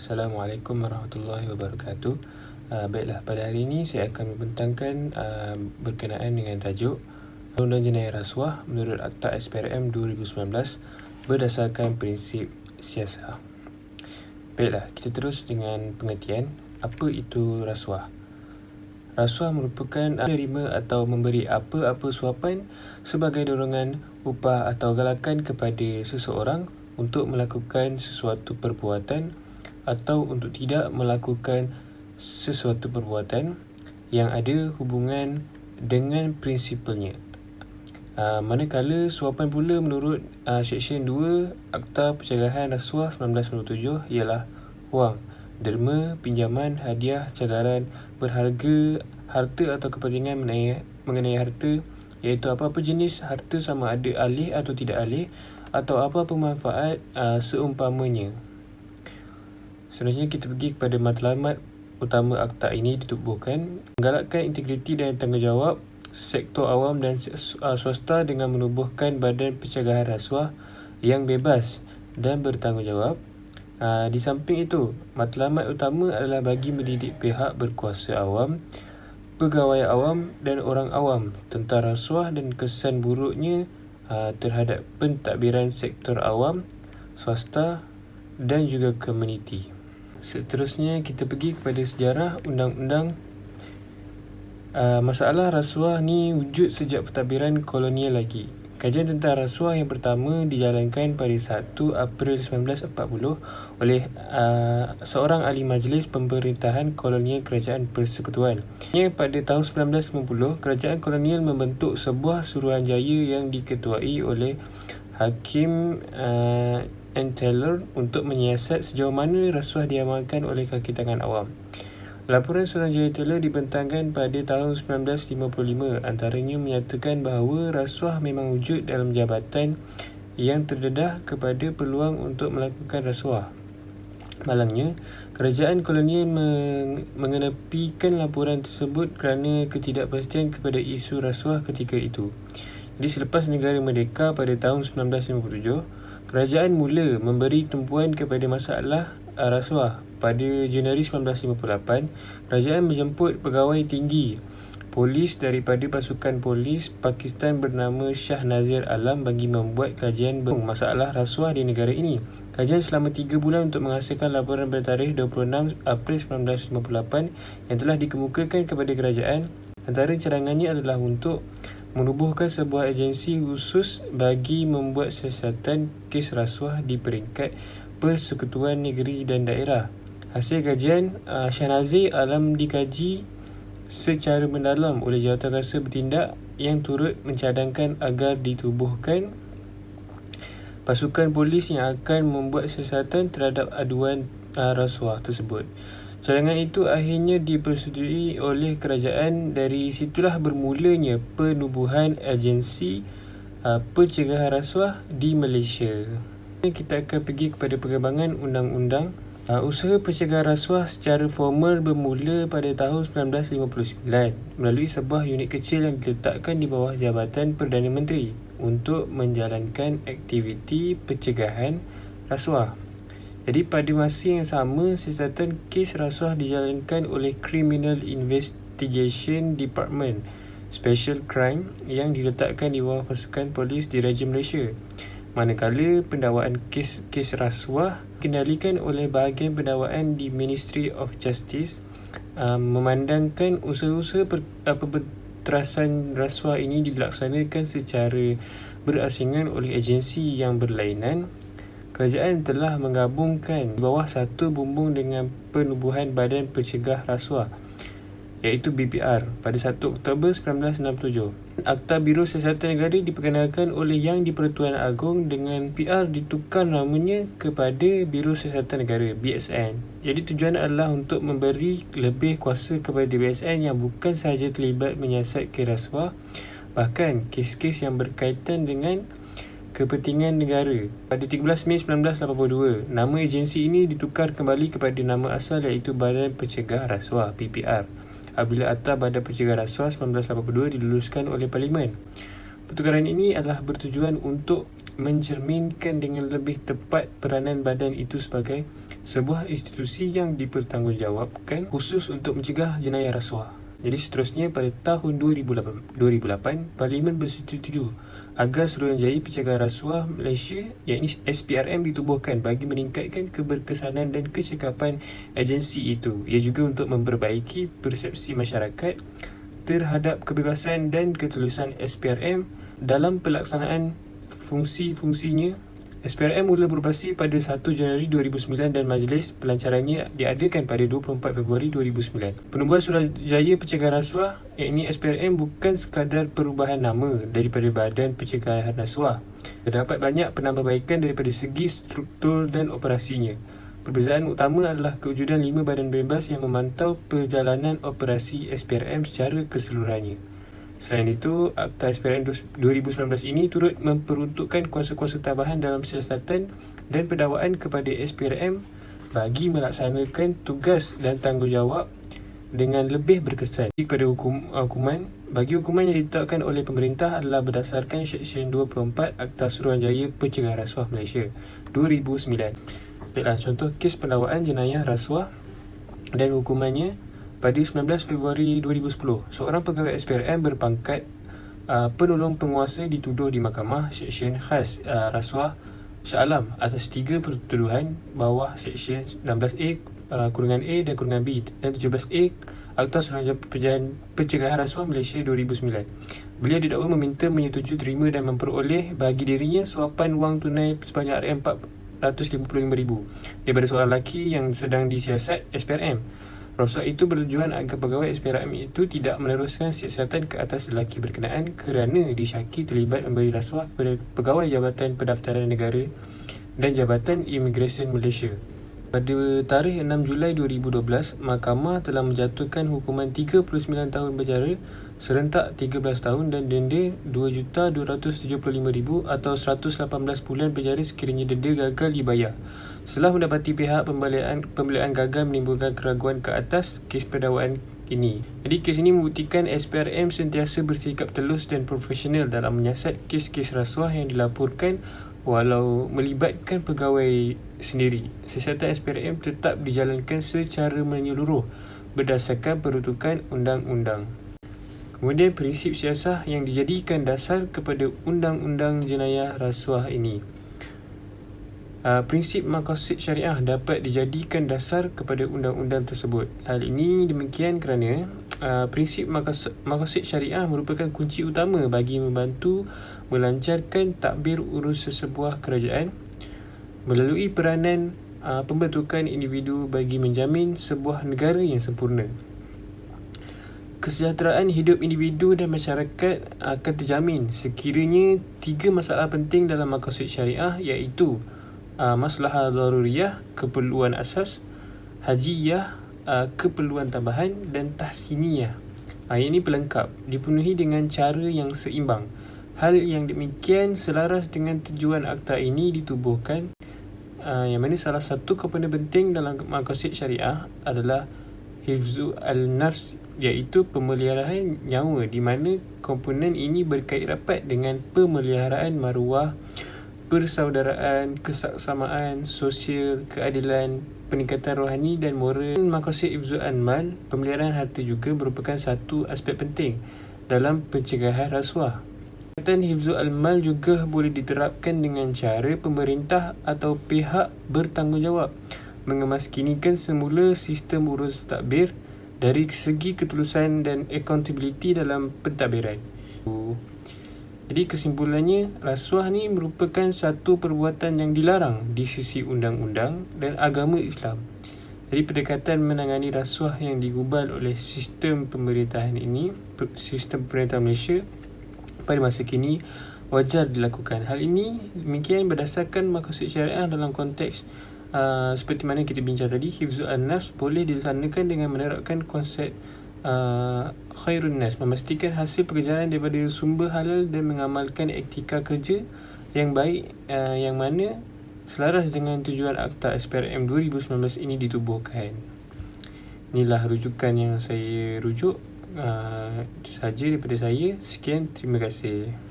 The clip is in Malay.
Assalamualaikum warahmatullahi wabarakatuh. Baiklah, pada hari ini saya akan membentangkan berkenaan dengan tajuk Undang-Undang Jenayah Rasuah menurut Akta SPRM 2019 berdasarkan prinsip siasah. Baiklah, kita terus dengan pengertian. Apa itu rasuah? Rasuah merupakan menerima atau memberi apa-apa suapan sebagai dorongan, upah atau galakan kepada seseorang untuk melakukan sesuatu perbuatan atau untuk tidak melakukan sesuatu perbuatan yang ada hubungan dengan prinsipalnya. Manakala suapan pula menurut Seksyen 2 Akta Pencegahan Rasuah 1997 ialah wang, derma, pinjaman, hadiah, cagaran, berharga, harta atau kepentingan mengenai harta, iaitu apa-apa jenis harta sama ada alih atau tidak alih atau apa-apa manfaat seumpamanya. Selanjutnya kita pergi kepada matlamat utama akta ini ditubuhkan, menggalakkan integriti dan tanggungjawab sektor awam dan swasta dengan menubuhkan badan pencegahan rasuah yang bebas dan bertanggungjawab. Di samping itu, matlamat utama adalah bagi mendidik pihak berkuasa awam, pegawai awam dan orang awam tentang rasuah dan kesan buruknya terhadap pentadbiran sektor awam, swasta dan juga komuniti. Seterusnya kita pergi kepada sejarah undang-undang. Masalah rasuah ni wujud sejak pentadbiran kolonial lagi. Kajian tentang rasuah yang pertama dijalankan pada 1 April 1940 oleh seorang ahli majlis pemerintahan kolonial Kerajaan Persekutuan. Pada tahun 1950, Kerajaan kolonial membentuk sebuah suruhanjaya yang diketuai oleh Hakim Taylor untuk menyiasat sejauh mana rasuah diamalkan oleh kaki tangan awam. Laporan Suruhanjaya Taylor dibentangkan pada tahun 1955, antaranya menyatakan bahawa rasuah memang wujud dalam jabatan yang terdedah kepada peluang untuk melakukan rasuah. Malangnya, kerajaan kolonial mengenepikan laporan tersebut kerana ketidakpastian kepada isu rasuah ketika itu. Jadi selepas negara merdeka pada tahun 1957, kerajaan mula memberi tumpuan kepada masalah rasuah. Pada Januari 1958, kerajaan menjemput pegawai tinggi polis daripada pasukan polis Pakistan bernama Shah Nazir Alam bagi membuat kajian masalah rasuah di negara ini. Kajian selama 3 bulan untuk menghasilkan laporan bertarikh 26 April 1958 yang telah dikemukakan kepada kerajaan. Antara cadangannya adalah untuk menubuhkan sebuah agensi khusus bagi membuat siasatan kes rasuah di peringkat persekutuan negeri dan daerah. Hasil kajian Shah Nazir Alam dikaji secara mendalam oleh Jawatankuasa Bertindak yang turut mencadangkan agar ditubuhkan pasukan polis yang akan membuat siasatan terhadap aduan rasuah tersebut. Cadangan itu akhirnya dipersetujui oleh kerajaan. Dari situlah bermulanya penubuhan agensi pencegahan rasuah di Malaysia. Kita akan pergi kepada perkembangan undang-undang. Usaha pencegahan rasuah secara formal bermula pada tahun 1959 melalui sebuah unit kecil yang diletakkan di bawah Jabatan Perdana Menteri untuk menjalankan aktiviti pencegahan rasuah. Jadi pada masa yang sama, siasatan kes rasuah dijalankan oleh Criminal Investigation Department Special Crime yang diletakkan di bawah pasukan polis Diraja Malaysia. Manakala pendakwaan kes rasuah dikendalikan oleh bahagian pendakwaan di Ministry of Justice, memandangkan usaha-usaha pembenterasan rasuah ini dilaksanakan secara berasingan oleh agensi yang berlainan. Kerajaan telah menggabungkan di bawah satu bumbung dengan penubuhan Badan Pencegah Rasuah, iaitu BPR pada 1 Oktober 1967. Akta Biro Siasatan Negara diperkenalkan oleh Yang di-Pertuan Agong dengan BPR ditukar namanya kepada Biro Siasatan Negara BSN. Jadi tujuan adalah untuk memberi lebih kuasa kepada BSN yang bukan sahaja terlibat menyiasat kes rasuah, bahkan kes-kes yang berkaitan dengan kepentingan negara. Pada 13 Mei 1982, nama agensi ini ditukar kembali kepada nama asal iaitu Badan Pencegah Rasuah BPR apabila Akta Badan Pencegah Rasuah 1982 diluluskan oleh Parlimen. Pertukaran ini adalah bertujuan untuk mencerminkan dengan lebih tepat peranan badan itu sebagai sebuah institusi yang dipertanggungjawabkan khusus untuk mencegah jenayah rasuah. Jadi seterusnya, pada tahun 2008 Parlimen bersetuju agar Suruhanjaya Pencegahan Rasuah Malaysia, iaitu SPRM, ditubuhkan bagi meningkatkan keberkesanan dan kecekapan agensi itu. Ia juga untuk memperbaiki persepsi masyarakat terhadap kebebasan dan ketulusan SPRM dalam pelaksanaan fungsi-fungsinya. SPRM mula beroperasi pada 1 Januari 2009 dan majlis pelancarannya diadakan pada 24 Februari 2009. Penubuhan Suruhanjaya Pencegahan Rasuah, iaitu SPRM, bukan sekadar perubahan nama daripada Badan Pencegahan Rasuah. Terdapat banyak penambahbaikan daripada segi struktur dan operasinya. Perbezaan utama adalah kewujudan 5 badan bebas yang memantau perjalanan operasi SPRM secara keseluruhannya. Selain itu, Akta SPRM 2019 ini turut memperuntukkan kuasa-kuasa tambahan dalam siasatan dan pendakwaan kepada SPRM bagi melaksanakan tugas dan tanggungjawab dengan lebih berkesan. Kepada hukuman yang ditetapkan oleh pemerintah adalah berdasarkan Seksyen 24 Akta Suruhanjaya Pencegahan Rasuah Malaysia 2009. Baiklah, contoh kes pendakwaan jenayah rasuah dan hukumannya. Pada 19 Februari 2010, seorang pegawai SPRM berpangkat penolong penguasa dituduh di mahkamah Seksyen Khas Rasuah Shah Alam atas 3 pertuduhan bawah Seksyen 16A, kurungan A dan kurungan B dan 17A Akta Suruhanjaya Pencegahan Rasuah Malaysia 2009. Beliau didakwa meminta, menyetujui, terima dan memperoleh bagi dirinya suapan wang tunai sebanyak RM455,000 daripada seorang lelaki yang sedang disiasat SPRM. Rasuah itu bertujuan agar pegawai SPRM itu tidak meneruskan siasatan ke atas lelaki berkenaan kerana disyaki terlibat memberi rasuah kepada pegawai Jabatan Pendaftaran Negara dan Jabatan Imigresen Malaysia. Pada tarikh 6 Julai 2012, Mahkamah telah menjatuhkan hukuman 39 tahun penjara serentak 13 tahun dan denda RM2,275,000 atau 118 bulan penjara sekiranya denda gagal dibayar. Setelah mendapati pihak pembelaan gagal menimbulkan keraguan ke atas kes pendakwaan ini. Jadi kes ini membuktikan SPRM sentiasa bersikap telus dan profesional dalam menyiasat kes-kes rasuah yang dilaporkan walau melibatkan pegawai sendiri. Siasatan SPRM tetap dijalankan secara menyeluruh berdasarkan peruntukan undang-undang. Kemudian prinsip siasah yang dijadikan dasar kepada undang-undang jenayah rasuah ini. Prinsip maqasid syariah dapat dijadikan dasar kepada undang-undang tersebut. Hal ini demikian kerana prinsip maqasid syariah merupakan kunci utama bagi membantu melancarkan tadbir urus sesebuah kerajaan melalui peranan pembentukan individu bagi menjamin sebuah negara yang sempurna. Kesejahteraan hidup individu dan masyarakat akan terjamin sekiranya 3 masalah penting dalam maqasid syariah, iaitu maslahah daruriyah, keperluan asas, hajiyah, keperluan tambahan, dan tahsiniyah. Ini pelengkap, dipenuhi dengan cara yang seimbang. Hal yang demikian selaras dengan tujuan akta ini ditubuhkan, yang mana salah satu komponen penting dalam maqasid syariah adalah hifzu al-nafs, iaitu pemeliharaan nyawa, di mana komponen ini berkait rapat dengan pemeliharaan maruah, persaudaraan, kesaksamaan sosial, keadilan, peningkatan rohani dan moral. Maqasid hifzul mal, pemeliharaan harta, juga merupakan satu aspek penting dalam pencegahan rasuah. Pendekatan hifzul mal juga boleh diterapkan dengan cara pemerintah atau pihak bertanggungjawab mengemaskinikan semula sistem urus tadbir dari segi ketulusan dan accountability dalam pentadbiran. Jadi kesimpulannya, rasuah ni merupakan satu perbuatan yang dilarang di sisi undang-undang dan agama Islam. Jadi pendekatan menangani rasuah yang digubal oleh sistem pemerintahan ini, sistem pemerintahan Malaysia pada masa kini, wajar dilakukan. Hal ini demikian berdasarkan maqasid syariah dalam konteks seperti mana kita bincang tadi. Hifzul an-nafs boleh dilaksanakan dengan menerapkan konsep khairun nas, memastikan hasil pekerjaan daripada sumber halal dan mengamalkan etika kerja yang baik, yang mana selaras dengan tujuan Akta SPRM 2019 ini ditubuhkan. Inilah rujukan yang saya rujuk. Itu sahaja daripada saya. Sekian, terima kasih.